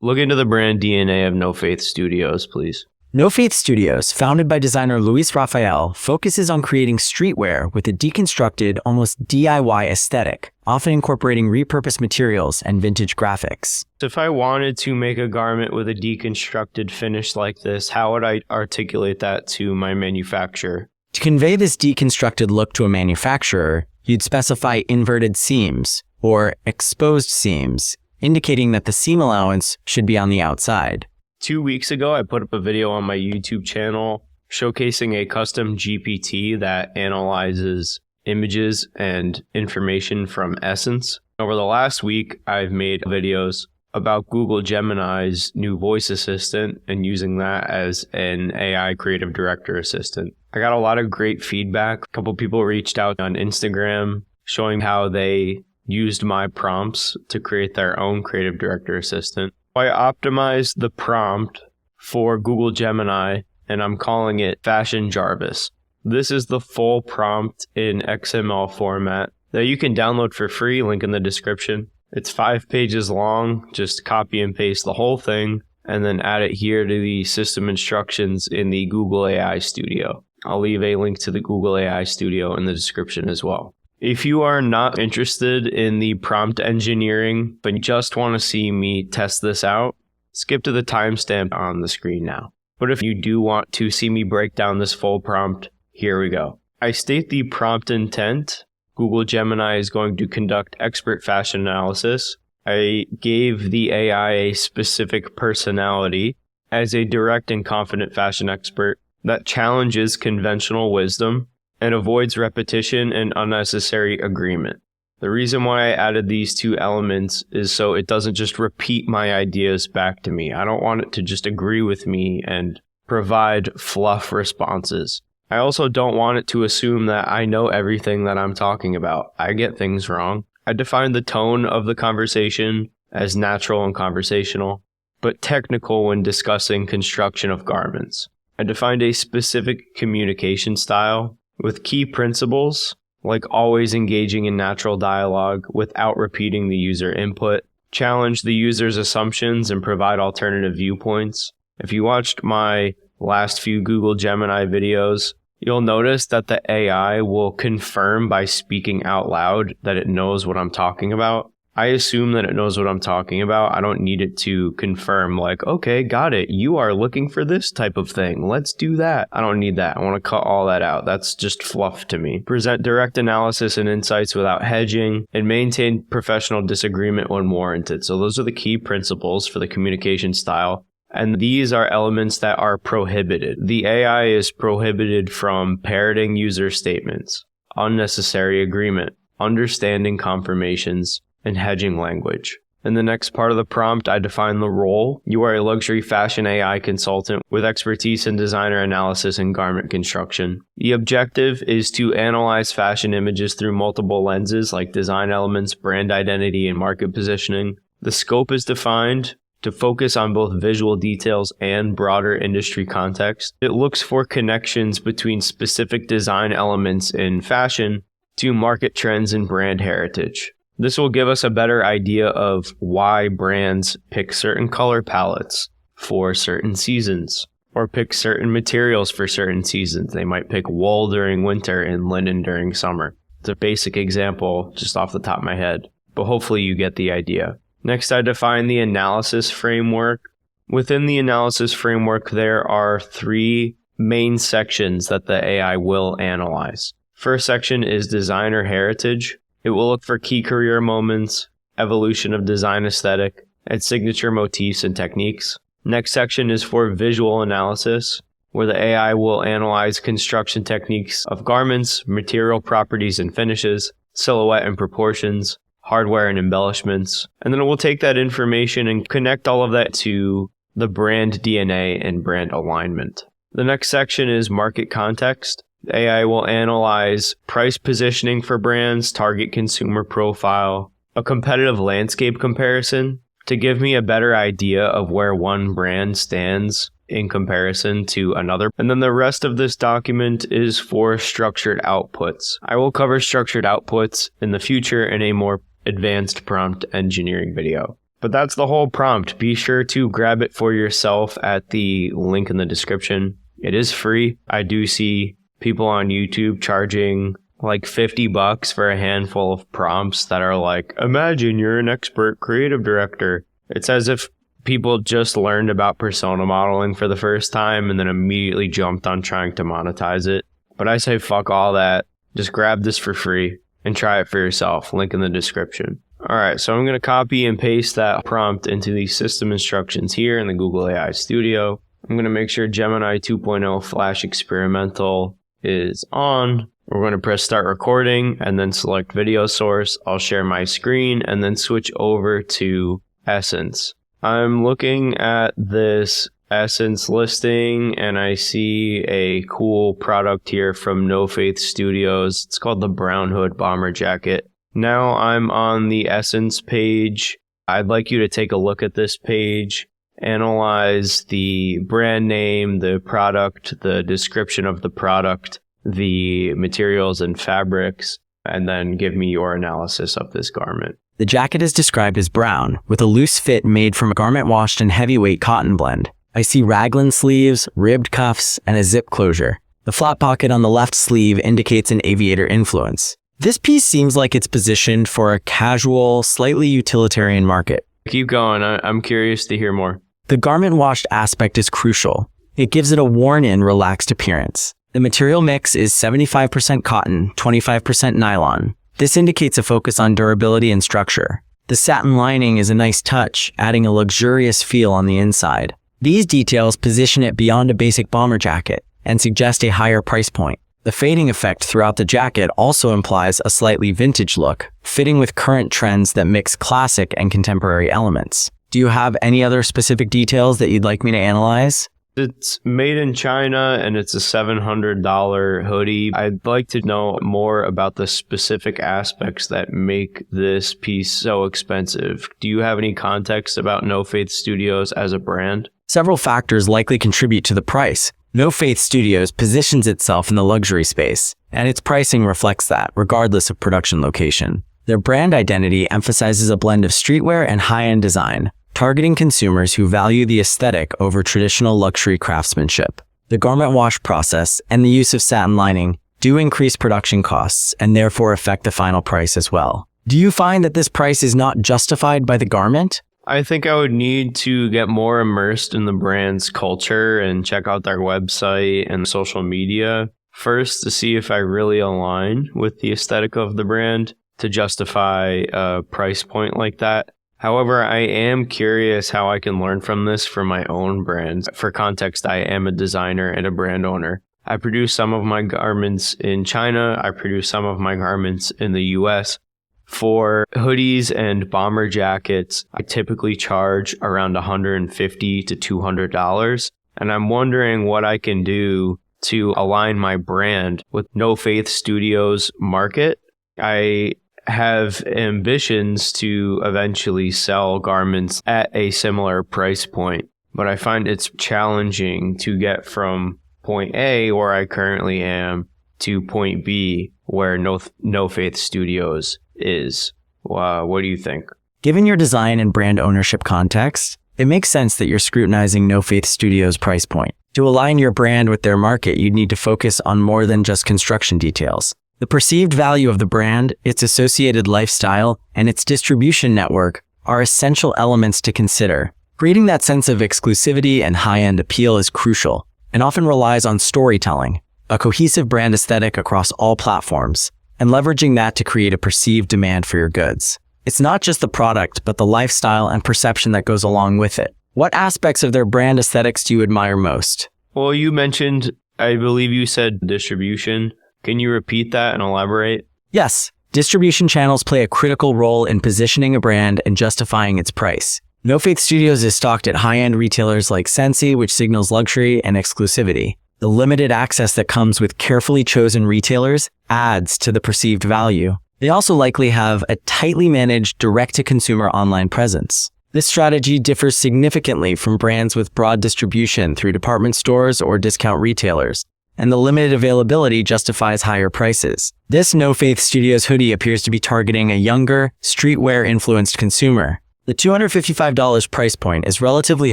Look into the brand DNA of No Faith Studios, please. No Faith Studios, founded by designer Luis Rafael, focuses on creating streetwear with a deconstructed, almost DIY aesthetic, often incorporating repurposed materials and vintage graphics. If I wanted to make a garment with a deconstructed finish like this, how would I articulate that to my manufacturer? To convey this deconstructed look to a manufacturer, you'd specify inverted seams, or exposed seams, indicating that the seam allowance should be on the outside. 2 weeks ago, I put up a video on my YouTube channel showcasing a custom GPT that analyzes images and information from Essence. Over the last week, I've made videos about Google Gemini's new voice assistant and using that as an AI creative director assistant. I got a lot of great feedback. A couple people reached out on Instagram showing how they used my prompts to create their own creative director assistant. I optimized the prompt for Google Gemini, and I'm calling it Fashion Jarvis. This is the full prompt in XML format that you can download for free, link in the description. It's 5 pages long, just copy and paste the whole thing, and then add it here to the system instructions in the Google AI Studio. I'll leave a link to the Google AI Studio in the description as well. If you are not interested in the prompt engineering, but just want to see me test this out, skip to the timestamp on the screen now. But if you do want to see me break down this full prompt, here we go. I state the prompt intent. Google Gemini is going to conduct expert fashion analysis. I gave the AI a specific personality as a direct and confident fashion expert that challenges conventional wisdom and avoids repetition and unnecessary agreement. The reason why I added these two elements is so it doesn't just repeat my ideas back to me. I don't want it to just agree with me and provide fluff responses. I also don't want it to assume that I know everything that I'm talking about. I get things wrong. I define the tone of the conversation as natural and conversational, but technical when discussing construction of garments. I defined a specific communication style with key principles, like always engaging in natural dialogue without repeating the user input, challenge the user's assumptions and provide alternative viewpoints. If you watched my last few Google Gemini videos, you'll notice that the AI will confirm by speaking out loud that it knows what I'm talking about. I assume that it knows what I'm talking about. I don't need it to confirm like, okay, got it. You are looking for this type of thing. Let's do that. I don't need that. I want to cut all that out. That's just fluff to me. Present direct analysis and insights without hedging and maintain professional disagreement when warranted. So those are the key principles for the communication style. And these are elements that are prohibited. The AI is prohibited from parroting user statements, unnecessary agreement, understanding confirmations, and hedging language. In the next part of the prompt, I define the role. You are a luxury fashion AI consultant with expertise in designer analysis and garment construction. The objective is to analyze fashion images through multiple lenses like design elements, brand identity, and market positioning. The scope is defined to focus on both visual details and broader industry context. It looks for connections between specific design elements in fashion to market trends and brand heritage. This will give us a better idea of why brands pick certain color palettes for certain seasons or pick certain materials for certain seasons. They might pick wool during winter and linen during summer. It's a basic example just off the top of my head, but hopefully you get the idea. Next, I define the analysis framework. Within the analysis framework, there are 3 main sections that the AI will analyze. First section is designer heritage. It will look for key career moments, evolution of design aesthetic, and signature motifs and techniques. Next section is for visual analysis, where the AI will analyze construction techniques of garments, material properties and finishes, silhouette and proportions, hardware and embellishments. And then it will take that information and connect all of that to the brand DNA and brand alignment. The next section is market context. The AI will analyze price positioning for brands, target consumer profile, a competitive landscape comparison to give me a better idea of where one brand stands in comparison to another. And then the rest of this document is for structured outputs. I will cover structured outputs in the future in a more advanced prompt engineering video. But that's the whole prompt. Be sure to grab it for yourself at the link in the description. It is free. I do see people on YouTube charging like $50 for a handful of prompts that are like, imagine you're an expert creative director. It's as if people just learned about persona modeling for the first time and then immediately jumped on trying to monetize it. But I say fuck all that. Just grab this for free and try it for yourself. Link in the description. All right, so I'm going to copy and paste that prompt into the system instructions here in the Google AI Studio. I'm going to make sure Gemini 2.0 Flash Experimental is on. We're going to press start recording and then select video source. I'll share my screen and then switch over to Essence. I'm looking at this Essence listing and I see a cool product here from No Faith Studios. It's called the Brown Hood Bomber Jacket. Now I'm on the Essence page. I'd like you to take a look at this page, analyze the brand name, the product, the description of the product, the materials and fabrics, and then give me your analysis of this garment. The jacket is described as brown, with a loose fit made from a garment washed in heavyweight cotton blend. I see raglan sleeves, ribbed cuffs, and a zip closure. The flat pocket on the left sleeve indicates an aviator influence. This piece seems like it's positioned for a casual, slightly utilitarian market. Keep going. I'm curious to hear more. The garment washed aspect is crucial. It gives it a worn-in, relaxed appearance. The material mix is 75% cotton, 25% nylon. This indicates a focus on durability and structure. The satin lining is a nice touch, adding a luxurious feel on the inside. These details position it beyond a basic bomber jacket and suggest a higher price point. The fading effect throughout the jacket also implies a slightly vintage look, fitting with current trends that mix classic and contemporary elements. Do you have any other specific details that you'd like me to analyze? It's made in China and it's a $700 hoodie. I'd like to know more about the specific aspects that make this piece so expensive. Do you have any context about No Faith Studios as a brand? Several factors likely contribute to the price. No Faith Studios positions itself in the luxury space, and its pricing reflects that, regardless of production location. Their brand identity emphasizes a blend of streetwear and high-end design, targeting consumers who value the aesthetic over traditional luxury craftsmanship. The garment wash process and the use of satin lining do increase production costs and therefore affect the final price as well. Do you find that this price is not justified by the garment? I think I would need to get more immersed in the brand's culture and check out their website and social media first to see if I really align with the aesthetic of the brand to justify a price point like that. However, I am curious how I can learn from this for my own brand. For context, I am a designer and a brand owner. I produce some of my garments in China. I produce some of my garments in the US. For hoodies and bomber jackets, I typically charge around $150 to $200. And I'm wondering what I can do to align my brand with No Faith Studios market. I have ambitions to eventually sell garments at a similar price point, but I find it's challenging to get from point A, where I currently am, to point B, where No Faith Studios is. What do you think? Given your design and brand ownership context, it makes sense that you're scrutinizing No Faith Studios' price point. To align your brand with their market, you'd need to focus on more than just construction details. The perceived value of the brand, its associated lifestyle, and its distribution network are essential elements to consider. Creating that sense of exclusivity and high-end appeal is crucial, and often relies on storytelling, a cohesive brand aesthetic across all platforms, and leveraging that to create a perceived demand for your goods. It's not just the product, but the lifestyle and perception that goes along with it. What aspects of their brand aesthetics do you admire most? Well, you mentioned, I believe you said distribution. Can you repeat that and elaborate? Yes. Distribution channels play a critical role in positioning a brand and justifying its price. No Faith Studios is stocked at high-end retailers like Sensi, which signals luxury and exclusivity. The limited access that comes with carefully chosen retailers adds to the perceived value. They also likely have a tightly managed direct-to-consumer online presence. This strategy differs significantly from brands with broad distribution through department stores or discount retailers, and the limited availability justifies higher prices. This No Faith Studios hoodie appears to be targeting a younger, streetwear-influenced consumer. The $255 price point is relatively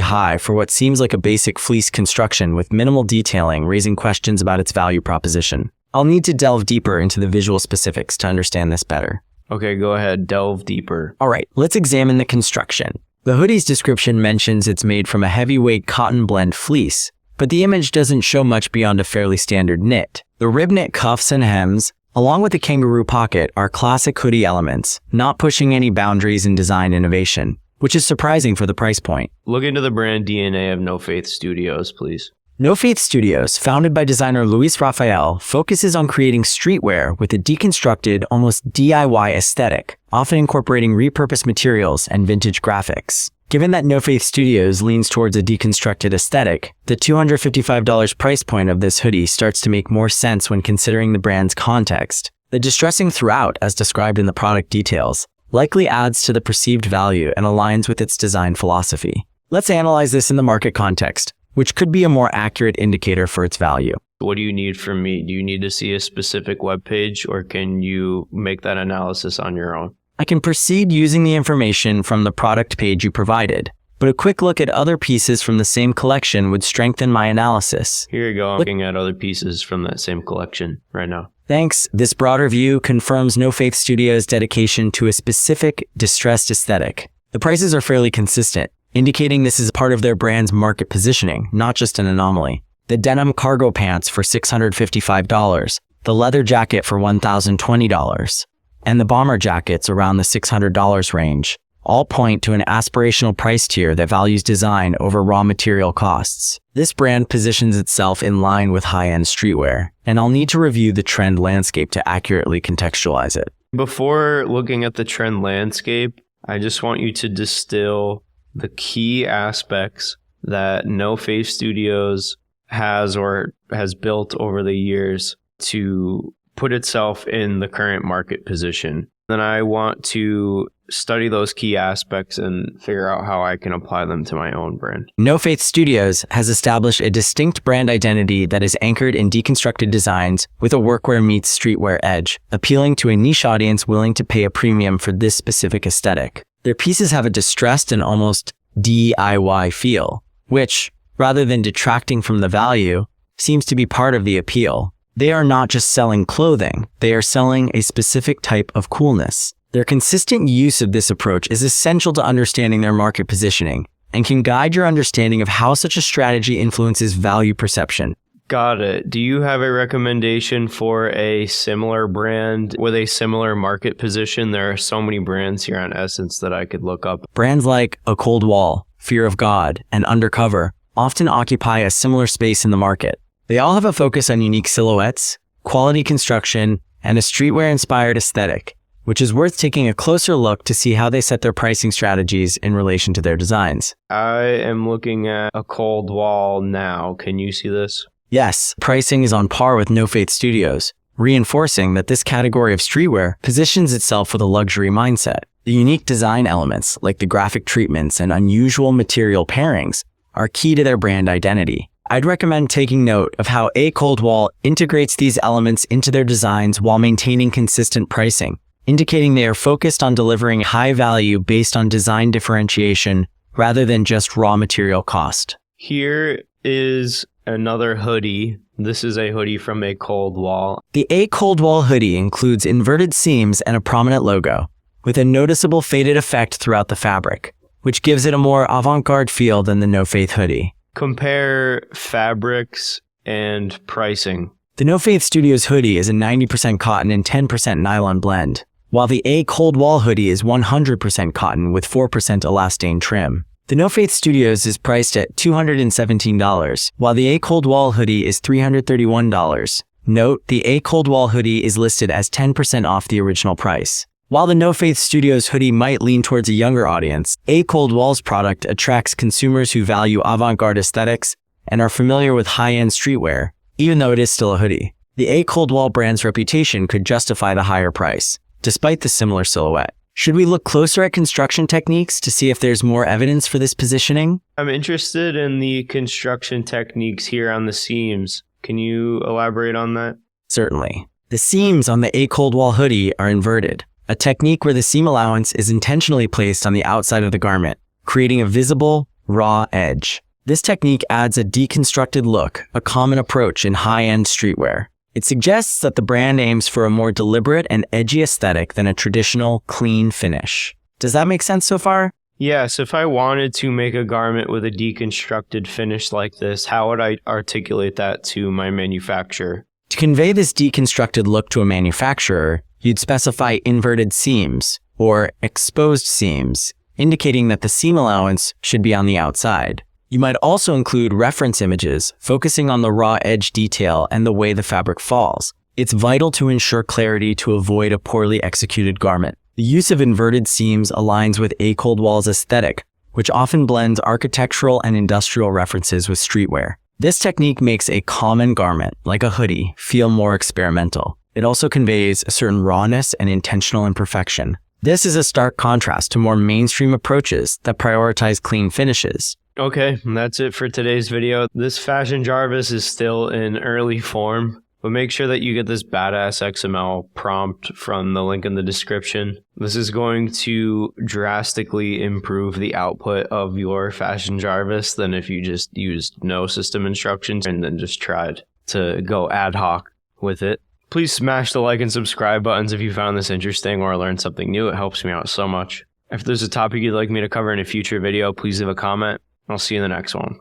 high for what seems like a basic fleece construction with minimal detailing, raising questions about its value proposition. I'll need to delve deeper into the visual specifics to understand this better. Okay, go ahead, delve deeper. All right, let's examine the construction. The hoodie's description mentions it's made from a heavyweight cotton blend fleece, but the image doesn't show much beyond a fairly standard knit. The rib knit cuffs and hems, along with the kangaroo pocket, are classic hoodie elements, not pushing any boundaries in design innovation, which is surprising for the price point. Look into the brand DNA of No Faith Studios, please. No Faith Studios, founded by designer Luis Rafael, focuses on creating streetwear with a deconstructed, almost DIY aesthetic, often incorporating repurposed materials and vintage graphics. Given that No Faith Studios leans towards a deconstructed aesthetic, the $255 price point of this hoodie starts to make more sense when considering the brand's context. The distressing throughout, as described in the product details, likely adds to the perceived value and aligns with its design philosophy. Let's analyze this in the market context, which could be a more accurate indicator for its value. What do you need from me? Do you need to see a specific web page, or can you make that analysis on your own? I can proceed using the information from the product page you provided, but a quick look at other pieces from the same collection would strengthen my analysis. Here you go. I'm looking at other pieces from that same collection right now. Thanks. This broader view confirms No Faith Studios' dedication to a specific, distressed aesthetic. The prices are fairly consistent, indicating this is part of their brand's market positioning, not just an anomaly. The denim cargo pants for $655, the leather jacket for $1,020, and the bomber jackets around the $600 range, all point to an aspirational price tier that values design over raw material costs. This brand positions itself in line with high-end streetwear, and I'll need to review the trend landscape to accurately contextualize it. Before looking at the trend landscape, I just want you to distill the key aspects that No Faith Studios has or has built over the years to put itself in the current market position. Then I want to study those key aspects and figure out how I can apply them to my own brand. No Faith Studios has established a distinct brand identity that is anchored in deconstructed designs with a workwear meets streetwear edge, appealing to a niche audience willing to pay a premium for this specific aesthetic. Their pieces have a distressed and almost DIY feel, which, rather than detracting from the value, seems to be part of the appeal. They are not just selling clothing, they are selling a specific type of coolness. Their consistent use of this approach is essential to understanding their market positioning and can guide your understanding of how such a strategy influences value perception. Got it. Do you have a recommendation for a similar brand with a similar market position? There are so many brands here on Essence that I could look up. Brands like A Cold Wall, Fear of God, and Undercover often occupy a similar space in the market. They all have a focus on unique silhouettes, quality construction, and a streetwear-inspired aesthetic, which is worth taking a closer look to see how they set their pricing strategies in relation to their designs. I am looking at A Cold Wall now. Can you see this? Yes, pricing is on par with No Faith Studios, reinforcing that this category of streetwear positions itself with a luxury mindset. The unique design elements, like the graphic treatments and unusual material pairings, are key to their brand identity. I'd recommend taking note of how A Cold Wall integrates these elements into their designs while maintaining consistent pricing, indicating they are focused on delivering high value based on design differentiation rather than just raw material cost. Here is another hoodie. This is a hoodie from A Cold Wall. The A Cold Wall hoodie includes inverted seams and a prominent logo, with a noticeable faded effect throughout the fabric, which gives it a more avant-garde feel than the No Faith hoodie. Compare fabrics and pricing. The No Faith Studios hoodie is a 90% cotton and 10% nylon blend, while the A Cold Wall hoodie is 100% cotton with 4% elastane trim. The No Faith Studios is priced at $217, while the A Cold Wall hoodie is $331. Note, the A Cold Wall hoodie is listed as 10% off the original price. While the No Faith Studios hoodie might lean towards a younger audience, A Cold Wall's product attracts consumers who value avant-garde aesthetics and are familiar with high-end streetwear, even though it is still a hoodie. The A Cold Wall brand's reputation could justify the higher price, despite the similar silhouette. Should we look closer at construction techniques to see if there's more evidence for this positioning? I'm interested in the construction techniques here on the seams. Can you elaborate on that? Certainly. The seams on the A Cold Wall hoodie are inverted, a technique where the seam allowance is intentionally placed on the outside of the garment, creating a visible, raw edge. This technique adds a deconstructed look, a common approach in high-end streetwear. It suggests that the brand aims for a more deliberate and edgy aesthetic than a traditional, clean finish. Does that make sense so far? Yes, if I wanted to make a garment with a deconstructed finish like this, how would I articulate that to my manufacturer? To convey this deconstructed look to a manufacturer, you'd specify inverted seams, or exposed seams, indicating that the seam allowance should be on the outside. You might also include reference images, focusing on the raw edge detail and the way the fabric falls. It's vital to ensure clarity to avoid a poorly executed garment. The use of inverted seams aligns with A. Coldwell's aesthetic, which often blends architectural and industrial references with streetwear. This technique makes a common garment, like a hoodie, feel more experimental. It also conveys a certain rawness and intentional imperfection. This is a stark contrast to more mainstream approaches that prioritize clean finishes. Okay, that's it for today's video. This Fashion Jarvis is still in early form, but make sure that you get this badass XML prompt from the link in the description. This is going to drastically improve the output of your Fashion Jarvis than if you just used no system instructions and then just tried to go ad hoc with it. Please smash the like and subscribe buttons if you found this interesting or learned something new. It helps me out so much. If there's a topic you'd like me to cover in a future video, please leave a comment. I'll see you in the next one.